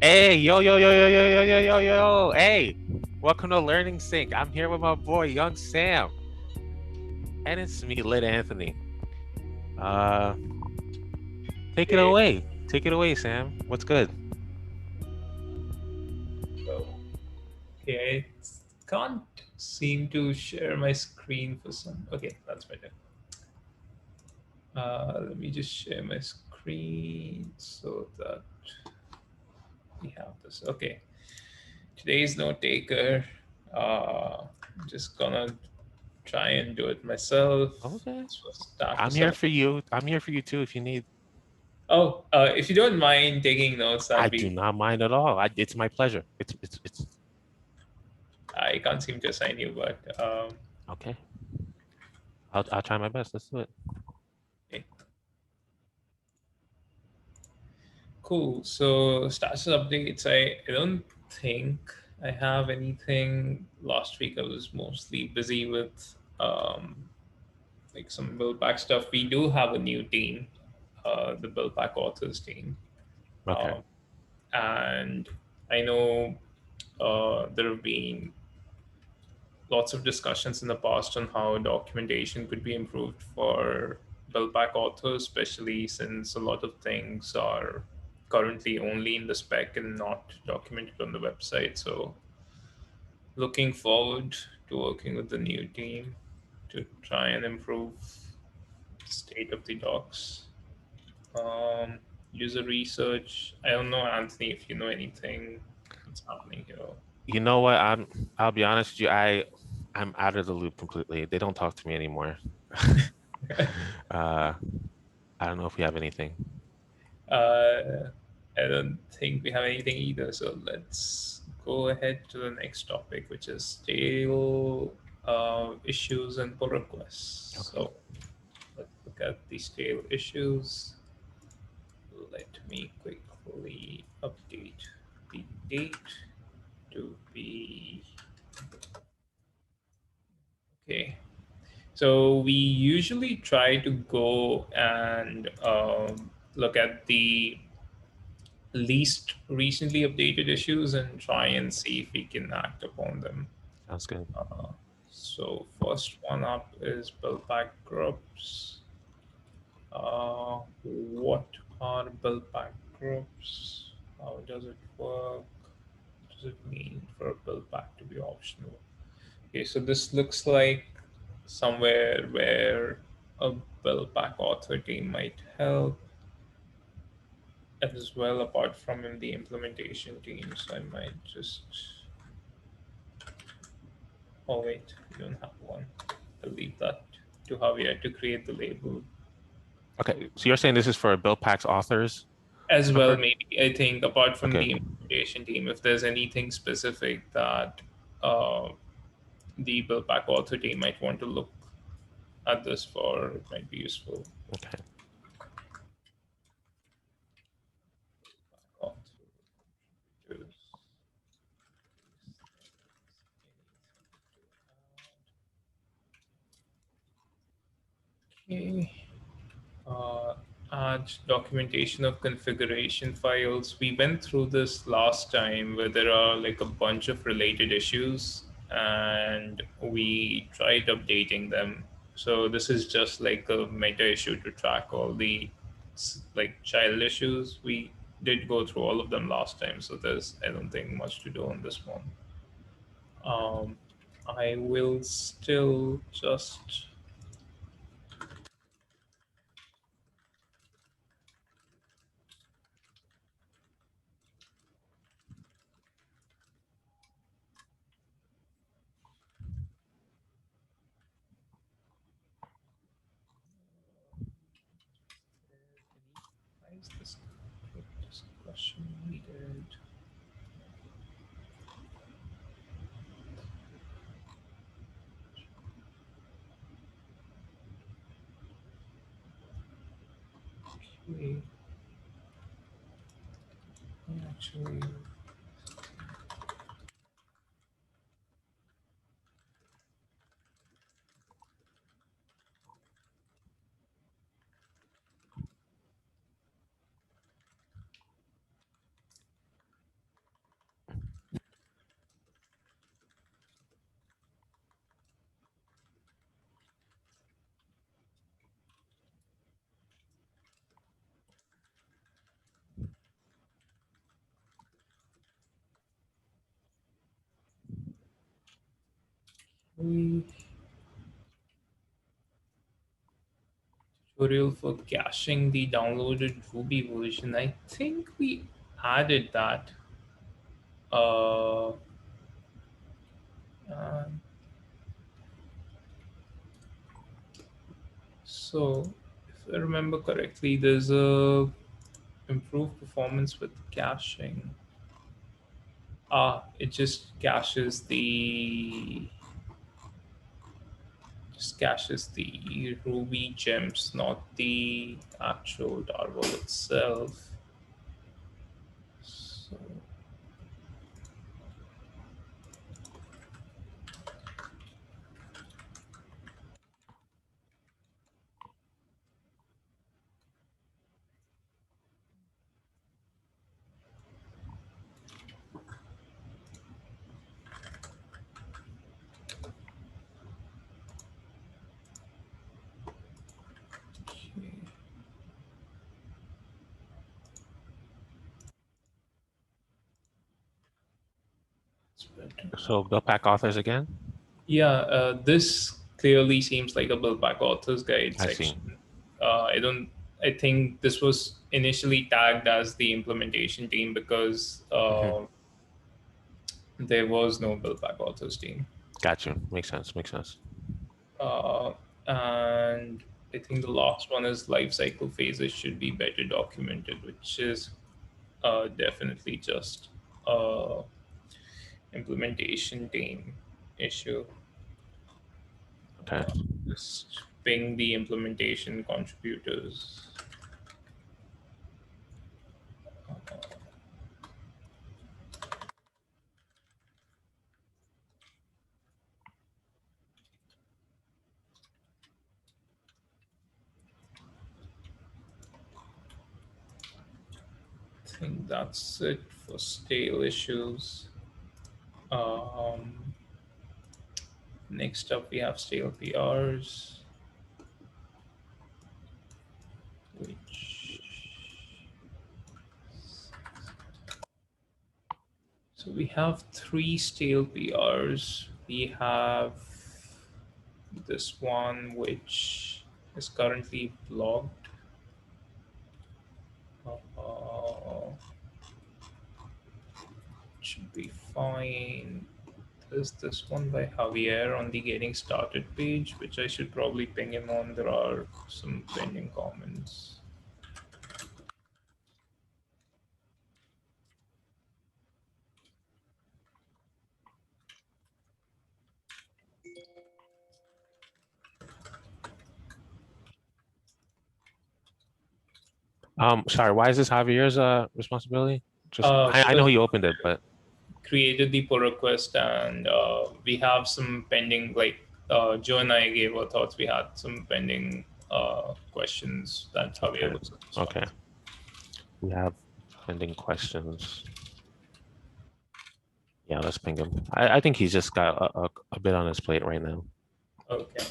Hey, yo. Hey, welcome to Learning Sync. I'm here with my boy, Young Sam. And it's me, Lit Anthony. Uh, take it Okay, away. Take it away, Sam. What's good? so okay, I can't seem to share my screen for some. Okay, that's better. Let me just share my screen so that we have this. Okay, today's note taker. I'm just gonna try and do it myself. Okay. So start to I'm here some. for you. I'm here for you too if you need. Oh, if you don't mind taking notes, I that'd do be. not mind at all. It's my pleasure. It's I can't seem to assign you, but okay. I'll try my best. Let's do it. okay. Cool. So status updates. I don't think I have anything. Last week I was mostly busy with like some build back stuff. We do have a new team, the build back authors team, Okay. um, and I know there have been lots of discussions in the past on how documentation could be improved for Buildpack authors, especially since a lot of things are currently only in the spec and not documented on the website. So, looking forward to working with the new team to try and improve the state of the docs. Um, User research. I don't know, Anthony, if you know anything that's happening here. You know what? I'll be honest with you. I'm out of the loop completely. They don't talk to me anymore. Uh, I don't know if we have anything. Uh, I don't think we have anything either. So let's go ahead to the next topic, which is stale issues and pull requests. Okay. So let's look at the stale issues. Let me quickly update the date to be okay. So we usually try to go and look at the least recently updated issues and try and see if we can act upon them. Sounds good. Uh, so first one up is Buildpack groups. What are Buildpack groups? How does it work? What does it mean for a Buildpack to be optional? Okay, so this looks like somewhere where a Buildpack author team might help as well, apart from in the implementation team. So I might just. Oh wait, we don't have one. I'll leave that to Javier to create the label Okay, so you're saying this is for Bill Pack's authors as well. number? Maybe I think apart from Okay. the implementation team, if there's anything specific that uh, the Build Back author team might want to look at this for, it might be useful. Okay. Okay. Add documentation of configuration files. We went through this last time where there are like a bunch of related issues and we tried updating them. So this is just like a meta issue to track all the like child issues. We did go through all of them last time, so there's I don't think much to do on this one. Um, I will still just why is this quick discussion needed? Okay, actually, Tutorial for caching the downloaded Ruby version. I think we added that. Uh, uh, so, if I remember correctly, there's a improved performance with caching. It just caches the Ruby gems, not the actual Darwall itself. So, okay. It's better. So Buildpack authors again? Yeah, this clearly seems like a Buildpack author's guide I see. section. I don't. I think this was initially tagged as the implementation team because there was no Buildpack authors team. Got you. Makes sense. Makes sense. And I think the last one is life cycle phases should be better documented, which is definitely just implementation team issue. Okay. Just ping the implementation contributors. I think that's it for stale issues. Um, Next up, we have stale PRs, which so we have three stale PRs. We have this one which is currently blocked. Uh, should be fine. There's this one by Javier on the getting started page, which I should probably ping him on. There are some pending comments. Sorry, why is this Javier's responsibility? Just I know Because he opened it, but created the pull request and we have some pending, like Joe and I gave our thoughts. We had some pending questions that okay. Javier was Okay. responsible. We have pending questions. Yeah, let's ping him. I think he's just got a bit on his plate right now. Okay.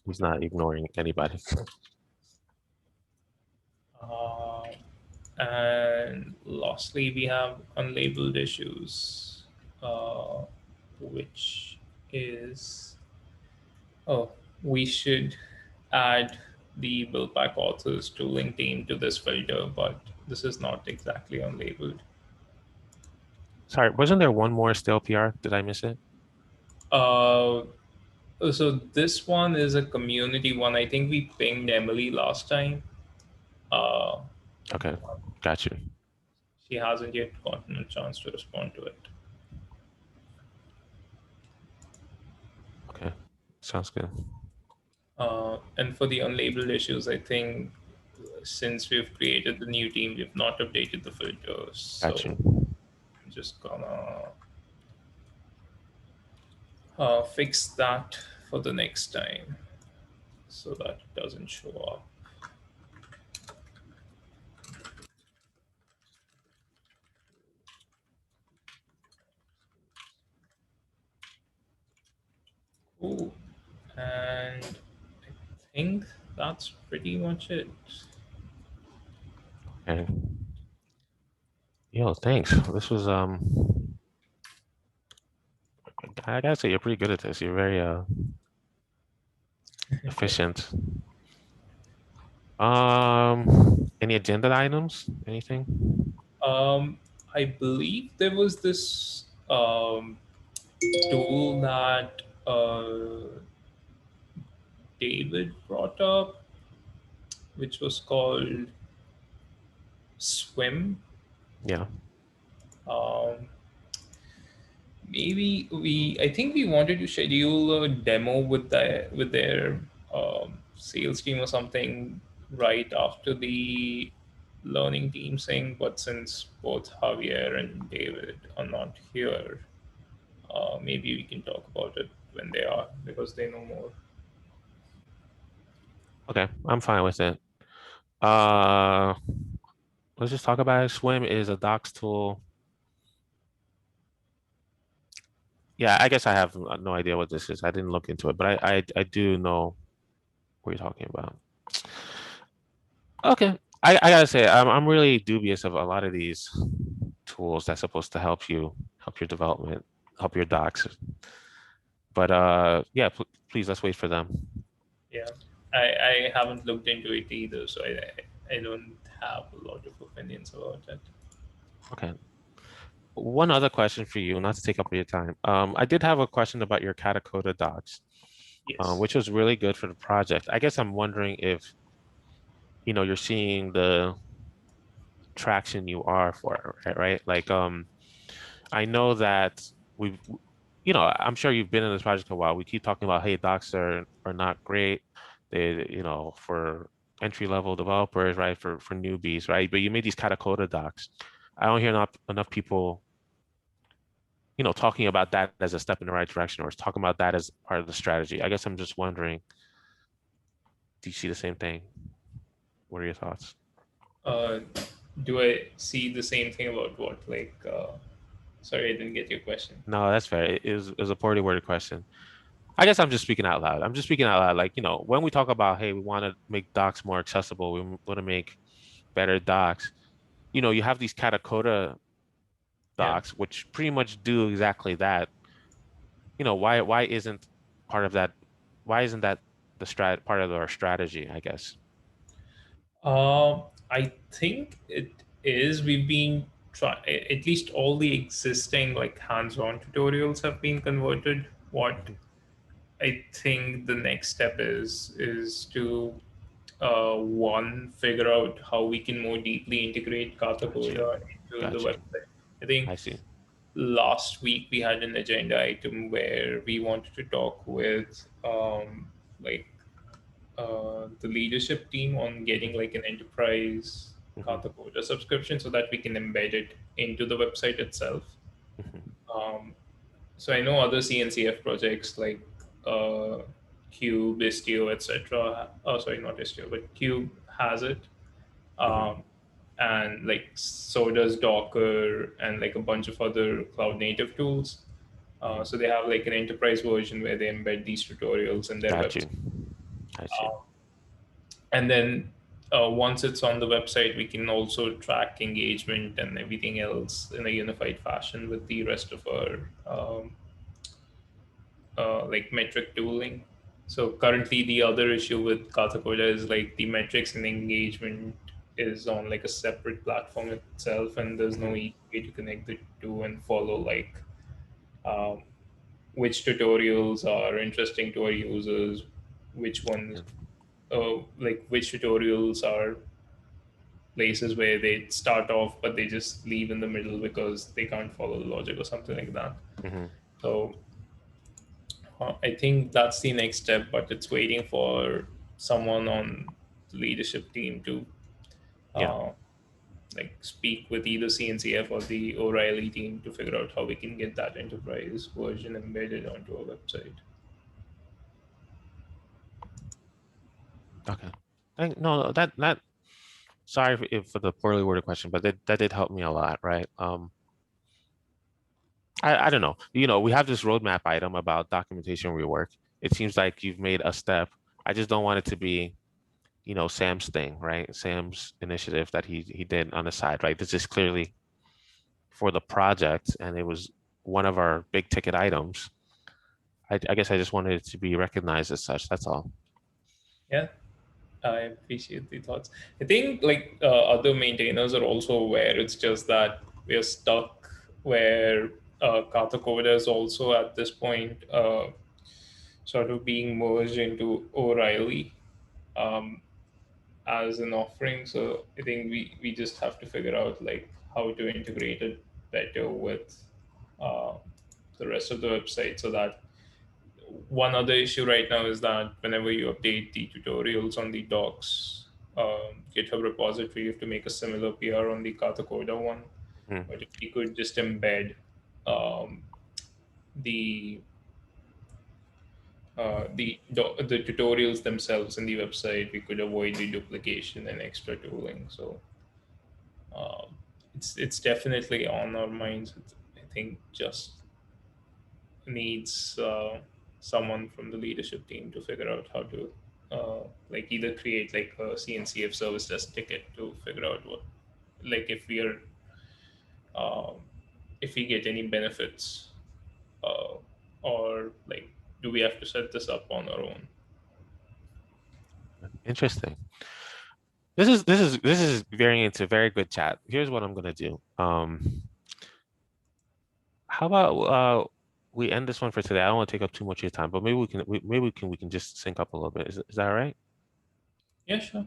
He's not ignoring anybody. Uh, and lastly, we have unlabeled issues, which is, oh, we should add the Buildpack authors tooling team to this filter, but this is not exactly unlabeled. Sorry, wasn't there one more stale PR? Did I miss it? Uh, so this one is a community one. I think we pinged Emily last time. Uh, Okay, got you. she hasn't yet gotten a chance to respond to it. Okay, sounds good. And for the unlabeled issues, I think since we've created the new team, we've not updated the filters. Got So you. I'm just gonna fix that for the next time so that it doesn't show up. Cool. And I think that's pretty much it. Okay. Yo, thanks. This was I gotta say, you're pretty good at this. You're very efficient. Any agenda items? Anything? I believe there was this tool that David brought up, which was called Swim. Yeah. Um, maybe I think we wanted to schedule a demo with their sales team or something right after the learning team thing. But since both Javier and David are not here, maybe we can talk about it when they are because they know more. Okay, I'm fine with it. Uh, let's just talk about it. Swim is a docs tool. Yeah, I guess I have no idea what this is. I didn't look into it, but I do know what you're talking about. Okay. I gotta say, I'm really dubious of a lot of these tools that's supposed to help your development, help your docs. But yeah, please let's wait for them. Yeah, I haven't looked into it either, so I don't have a lot of opinions about it. Okay. One other question for you, not to take up your time. I did have a question about your Katacoda docs, Yes. which was really good for the project. I guess I'm wondering if, you're seeing the traction you are for it, right? Like, I know that we've, I'm sure you've been in this project a while. We keep talking about, hey, docs are not great. They, for entry level developers, right? For newbies, right? But you made these Katacoda docs. I don't hear enough people, talking about that as a step in the right direction or talking about that as part of the strategy. I guess I'm just wondering, do you see the same thing? What are your thoughts? Uh, do I see the same thing about what? Sorry, I didn't get your question. No, that's fair. It was a poorly worded question. I guess I'm just speaking out loud. I'm just speaking out loud. Like, when we talk about, hey, we want to make docs more accessible, we want to make better docs, you have these Katacoda Yeah. docs, which pretty much do exactly that. Why isn't part of that, why isn't that the part of our strategy, I guess? I think it is. We've been try at least all the existing like hands-on tutorials have been converted. What Mhm. I think the next step is to one figure out how we can more deeply integrate Got you. Katakoda into the Got you. website. I think I see. last week we had an agenda item where we wanted to talk with like the leadership team on getting like an enterprise Hmm. Katakoda subscription so that we can embed it into the website itself. Hmm. Um, so I know other CNCF projects like uh, Cube, Istio, etc. Oh, sorry, not Istio, but Cube has it. Hmm. Um, and like so does Docker and like a bunch of other cloud native tools. Hmm. So they have like an enterprise version where they embed these tutorials in their Got website. you. I see. And then once it's on the website, we can also track engagement and everything else in a unified fashion with the rest of our like metric tooling. So currently, the other issue with Katakoda is like the metrics and engagement is on like a separate platform itself, and there's no Hmm. easy way to connect the two and follow like um, which tutorials are interesting to our users, which ones, like which tutorials are places where they start off but they just leave in the middle because they can't follow the logic or something like that. Hmm. So I think that's the next step, but it's waiting for someone on the leadership team to Yeah. uh, like speak with either CNCF or the O'Reilly team to figure out how we can get that enterprise version embedded onto our website. Okay. No, that sorry for the poorly worded question, but that did help me a lot, right? I don't know. We have this roadmap item about documentation rework. It seems like you've made a step. I just don't want it to be, Sam's thing, right? Sam's initiative that he did on the side, right? This is clearly for the project, and it was one of our big ticket items. I guess I just wanted it to be recognized as such. That's all. Yeah, I appreciate the thoughts. I think like other maintainers are also aware. It's just that we're stuck where Kata Koda is also at this point sort of being merged into O'Reilly um, as an offering. So I think we just have to figure out like how to integrate it better with uh, the rest of the website so that one other issue right now is that whenever you update the tutorials on the docs GitHub repository, you have to make a similar PR on the Kata Koda one. Mhm. But if you could just embed um, the the tutorials themselves in the website, we could avoid the duplication and extra tooling. So it's definitely on our minds. I think just needs someone from the leadership team to figure out how to like either create like a CNCF service desk ticket to figure out what like um, if we get any benefits uh, or like do we have to set this up on our own. Interesting. This is veering into very good chat. Here's what I'm gonna do. How about we end this one for today? I don't want to take up too much of your time, but maybe we can just sync up a little bit. Is that all right? Yeah, sure.